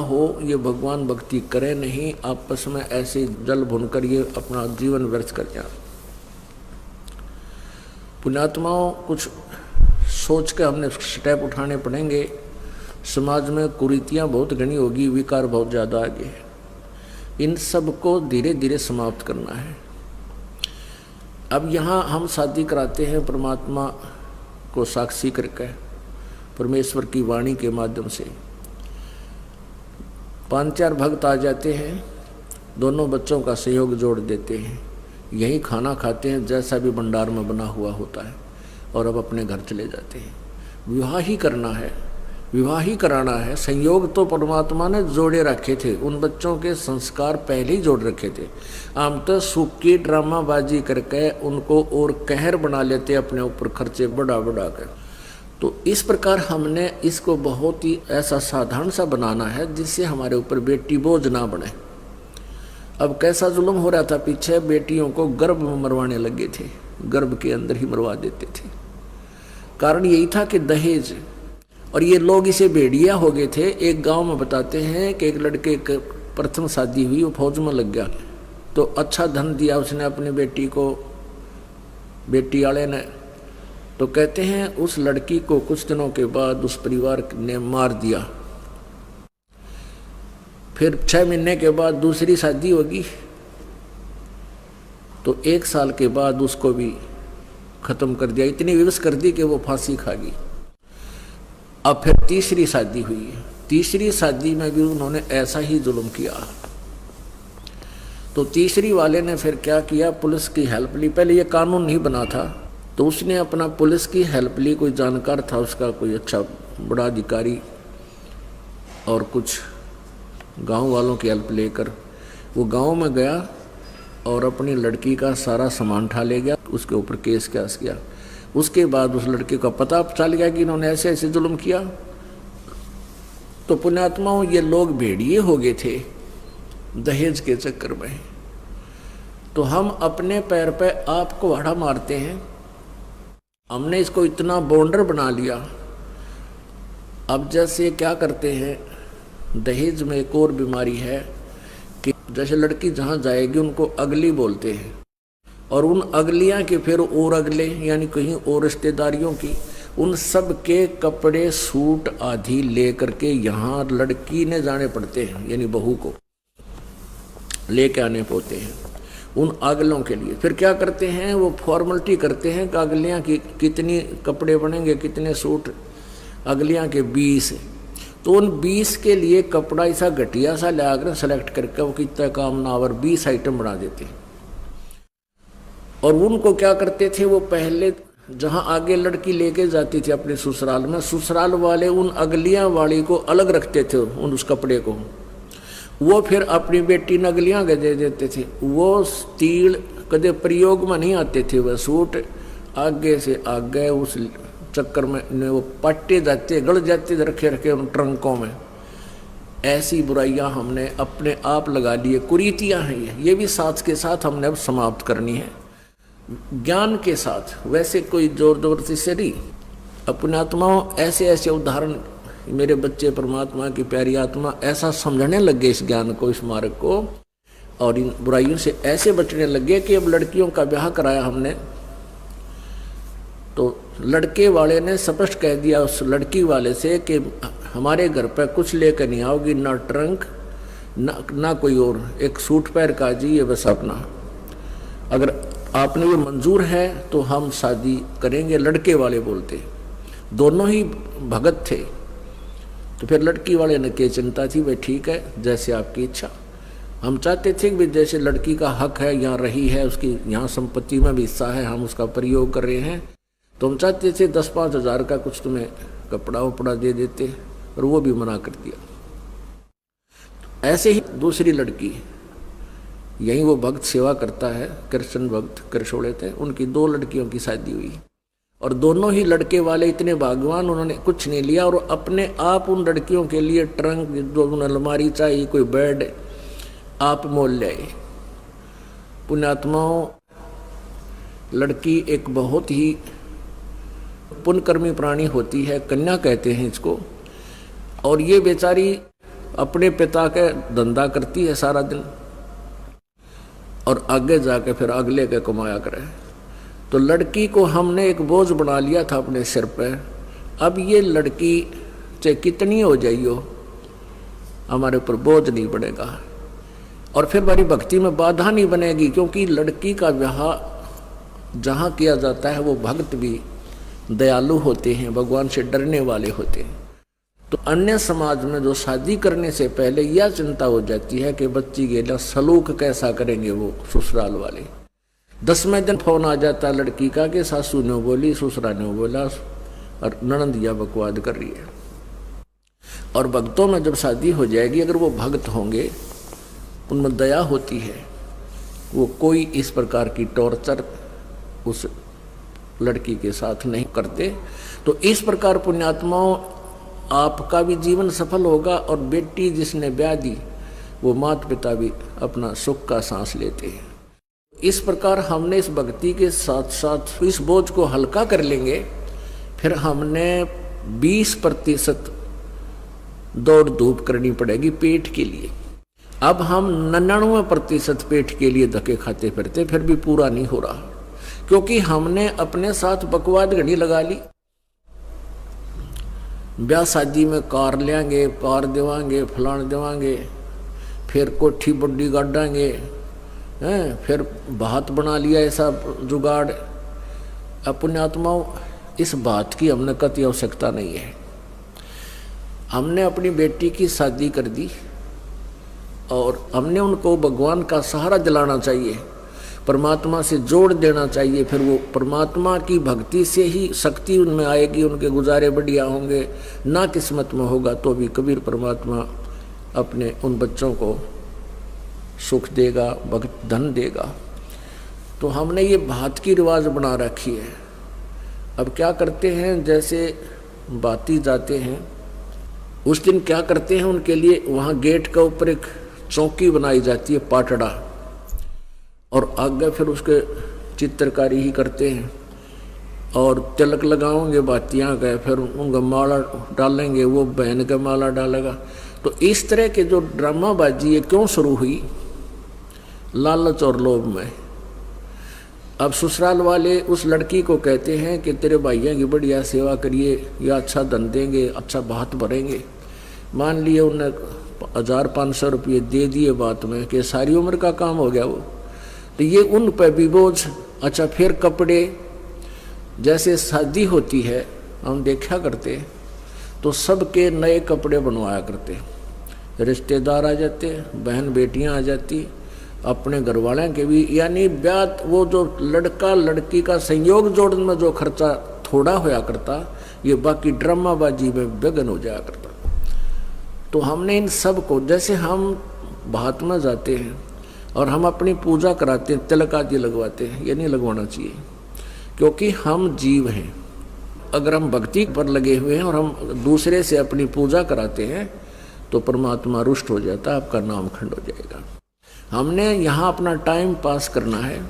हो ये भगवान भक्ति करे नहीं, आपस में ऐसे जल भुनकर ये अपना जीवन व्यर्थ कर जाए। पुण्यात्माओं, कुछ सोच के हमने स्टेप उठाने पड़ेंगे। समाज में कुरीतियाँ बहुत घनी होगी, विकार बहुत ज़्यादा आगे है। इन सब को धीरे धीरे समाप्त करना है। अब यहाँ हम शादी कराते हैं परमात्मा को साक्षी करके, परमेश्वर की वाणी के माध्यम से। 5-4 भक्त आ जाते हैं, दोनों बच्चों का सहयोग जोड़ देते हैं, यही खाना खाते हैं जैसा भी भंडार में बना हुआ होता है, और अब अपने घर चले जाते हैं। विवाह ही करना है, विवाह ही कराना है। संयोग तो परमात्मा ने जोड़े रखे थे, उन बच्चों के संस्कार पहले ही जोड़ रखे थे। हम तो सूखी ड्रामाबाजी करके उनको और कहर बना लेते अपने ऊपर, खर्चे बढ़ा बढ़ा कर। तो इस प्रकार हमने इसको बहुत ही ऐसा साधारण सा बनाना है जिससे हमारे ऊपर बेटी बोझ ना बने। अब कैसा जुल्म हो रहा था पीछे, बेटियों को गर्भ में मरवाने लगे थे, गर्भ के अंदर ही मरवा देते थे। कारण यही था कि दहेज, और ये लोग इसे भेड़िया हो गए थे। एक गांव में बताते हैं कि एक लड़के की प्रथम शादी हुई, वो फौज में लग गया, तो अच्छा धन दिया उसने अपनी बेटी को, बेटी वाले ने। तो कहते हैं उस लड़की को कुछ दिनों के बाद उस परिवार ने मार दिया। फिर 6 महीने के बाद दूसरी शादी होगी, तो 1 साल के बाद उसको भी खत्म कर दिया, इतनी विवश कर दी कि वो फांसी खा गई। अब फिर तीसरी शादी हुई, तीसरी शादी में भी उन्होंने ऐसा ही जुल्म किया। तो तीसरी वाले ने फिर क्या किया, पुलिस की हेल्प ली। पहले ये कानून नहीं बना था, तो उसने अपना पुलिस की हेल्प ली। कोई जानकार था उसका, कोई अच्छा बड़ा अधिकारी, और कुछ गांव वालों की हेल्प लेकर वो गांव में गया और अपनी लड़की का सारा सामान उठा ले गया, उसके ऊपर केस किया। उसके बाद उस लड़के का पता चल गया कि इन्होंने ऐसे ऐसे जुल्म किया। तो पुण्यात्माओं, ये लोग भेड़िए हो गए थे दहेज के चक्कर में। तो हम अपने पैर पे आप को आड़ा मारते हैं। हमने इसको इतना बॉन्डर बना लिया। अब जैसे क्या करते हैं, दहेज में एक और बीमारी है कि जैसे लड़की जहाँ जाएगी उनको अगली बोलते हैं, और उन अगलियाँ के फिर और अगले, यानी कहीं और रिश्तेदारियों की, उन सब के कपड़े सूट आदि ले करके यहाँ लड़की ने जाने पड़ते हैं, यानी बहू को लेके आने पड़ते हैं उन अगलों के लिए। फिर क्या करते हैं, वो फॉर्मेलिटी करते हैं कि अगलियाँ की कितनी कपड़े बनेंगे, कितने सूट, अगलियाँ के 20। तो उन 20 के लिए कपड़ा ऐसा घटिया सा ले आकर सेलेक्ट करके वो कितना काम ना और 20 आइटम बना देते हैं। और उनको क्या करते थे, वो पहले जहाँ आगे लड़की लेके जाती थी अपने ससुराल में, ससुराल वाले उन अगलियाँ वाली को अलग रखते थे उन उस कपड़े को। वो फिर अपनी बेटी न अगलियाँ के दे देते थे। वो तीड़ कदे प्रयोग में नहीं आते थे, वह सूट आगे से आगे उस चक्कर में वो पट्टे जाते, गड़ जाते रखे रखे उन ट्रंकों में। ऐसी बुराइयां हमने अपने आप लगा लिए, कुरीतियां हैं ये भी साथ के साथ हमने अब समाप्त करनी है, ज्ञान के साथ। वैसे कोई जोर जबरदस्ती से नहीं। अपने आत्माओं, ऐसे ऐसे उदाहरण, मेरे बच्चे परमात्मा की प्यारी आत्मा ऐसा समझने लगे इस ज्ञान को, इस मार्ग को, और इन बुराइयों से ऐसे बचने लगे कि अब लड़कियों का ब्याह कराया हमने, तो लड़के वाले ने स्पष्ट कह दिया उस लड़की वाले से कि हमारे घर पर कुछ लेकर नहीं आओगी, ना ट्रंक ना कोई और, एक सूट पैर का जी, ये बस अपना, अगर आपने ये मंजूर है तो हम शादी करेंगे। लड़के वाले बोलते, दोनों ही भगत थे। तो फिर लड़की वाले ने क्या चिंता थी, भाई ठीक है जैसे आपकी इच्छा। हम चाहते थे कि जैसे लड़की का हक है, यहाँ रही है, उसकी यहाँ संपत्ति में भी हिस्सा है, हम उसका प्रयोग कर रहे हैं, तो हम चाहते थे 10-5 हज़ार का कुछ तुम्हें कपड़ा वपड़ा दे देते, और वो भी मना कर दिया। ऐसे ही दूसरी लड़की, यहीं वो भक्त सेवा करता है, कृष्ण भक्त कृष्णोड़े थे, उनकी 2 लड़कियों की शादी हुई, और दोनों ही लड़के वाले इतने भाग्यवान, उन्होंने कुछ नहीं लिया और अपने आप उन लड़कियों के लिए ट्रंक, जो अलमारी चाहिए, कोई बेड, आप मोल ले आए। पुण्यात्माओं, लड़की एक बहुत ही पुण्यकर्मी प्राणी होती है, कन्या कहते हैं इसको, और ये बेचारी अपने पिता के धंधा करती है सारा दिन और आगे जाके फिर अगले के कमाया करे। तो लड़की को हमने एक बोझ बना लिया था अपने सिर पे। अब ये लड़की चाहे कितनी हो जाइयो हमारे ऊपर बोझ नहीं पड़ेगा और फिर हमारी भक्ति में बाधा नहीं बनेगी, क्योंकि लड़की का विवाह जहाँ किया जाता है वो भक्त भी दयालु होते हैं, भगवान से डरने वाले होते हैं। तो अन्य समाज में जो शादी करने से पहले यह चिंता हो जाती है कि बच्ची के सलूक कैसा करेंगे वो ससुराल वाले। 10वें दिन फोन आ जाता है लड़की का कि सासू ने बोली, ससुरा ने बोला और ननंदिया बकवाद कर रही है। और भक्तों में जब शादी हो जाएगी, अगर वो भक्त होंगे, उनमें दया होती है, वो कोई इस प्रकार की टॉर्चर उस लड़की के साथ नहीं करते। तो इस प्रकार पुण्यात्माओं आपका भी जीवन सफल होगा और बेटी जिसने ब्याह दी वो माता पिता भी अपना सुख का सांस लेते हैं। इस प्रकार हमने इस भक्ति के साथ साथ इस बोझ को हल्का कर लेंगे। फिर हमने 20% दौड़ धूप करनी पड़ेगी पेट के लिए। अब हम 99% पेट के लिए धक्के खाते फिरते, फिर भी पूरा नहीं हो रहा, क्योंकि हमने अपने साथ बकवाद घड़ी लगा ली। ब्याह शादी में कार लेंगे, कार देवांगे, फलान देवांगे, फिर कोठी बड्डी गाड़ांगे, हैं, फिर बात बना लिया ऐसा जुगाड़। पुण्यात्माओं इस बात की हमने कतई आवश्यकता नहीं है। हमने अपनी बेटी की शादी कर दी और हमने उनको भगवान का सहारा दिलाना चाहिए, परमात्मा से जोड़ देना चाहिए। फिर वो परमात्मा की भक्ति से ही शक्ति उनमें आएगी, उनके गुजारे बढ़िया होंगे। ना किस्मत में होगा तो भी कबीर परमात्मा अपने उन बच्चों को सुख देगा, भक्त धन देगा। तो हमने ये बात की रिवाज बना रखी है। अब क्या करते हैं, जैसे बाती जाते हैं उस दिन क्या करते हैं, उनके लिए वहाँ गेट के ऊपर एक चौकी बनाई जाती है, पाटड़ा, और आगे फिर उसके चित्रकारी ही करते हैं और तिलक लगाओगे बातियाँ का, फिर उनका माला डालेंगे, वो बहन का माला डालेगा। तो इस तरह के जो ड्रामाबाजी है क्यों शुरू हुई? लालच और लोभ में। अब ससुराल वाले उस लड़की को कहते हैं कि तेरे भाइयों की बढ़िया सेवा करिए, या अच्छा धन देंगे, अच्छा बात भरेंगे। मान लिए उन्हें 1500 रुपये दे दिए बात में कि सारी उम्र का काम हो गया वो। तो ये उन पर भी बोझ। अच्छा फिर कपड़े, जैसे शादी होती है हम देखा करते तो सबके नए कपड़े बनवाया करते, रिश्तेदार आ जाते, बहन बेटियां आ जाती, अपने घर वाले के भी, यानी ब्याह वो जो लड़का लड़की का संयोग जोड़ने में जो खर्चा थोड़ा होया करता, ये बाकी ड्रामाबाजी में विघ्न हो जाया करता। तो हमने इन सब को, जैसे हम भात में जाते हैं और हम अपनी पूजा कराते हैं, तिलक आदि लगवाते हैं, ये नहीं लगवाना चाहिए, क्योंकि हम जीव हैं। अगर हम भक्ति पर लगे हुए हैं और हम दूसरे से अपनी पूजा कराते हैं तो परमात्मा रुष्ट हो जाता है, आपका नाम खंड हो जाएगा। हमने यहाँ अपना टाइम पास करना है।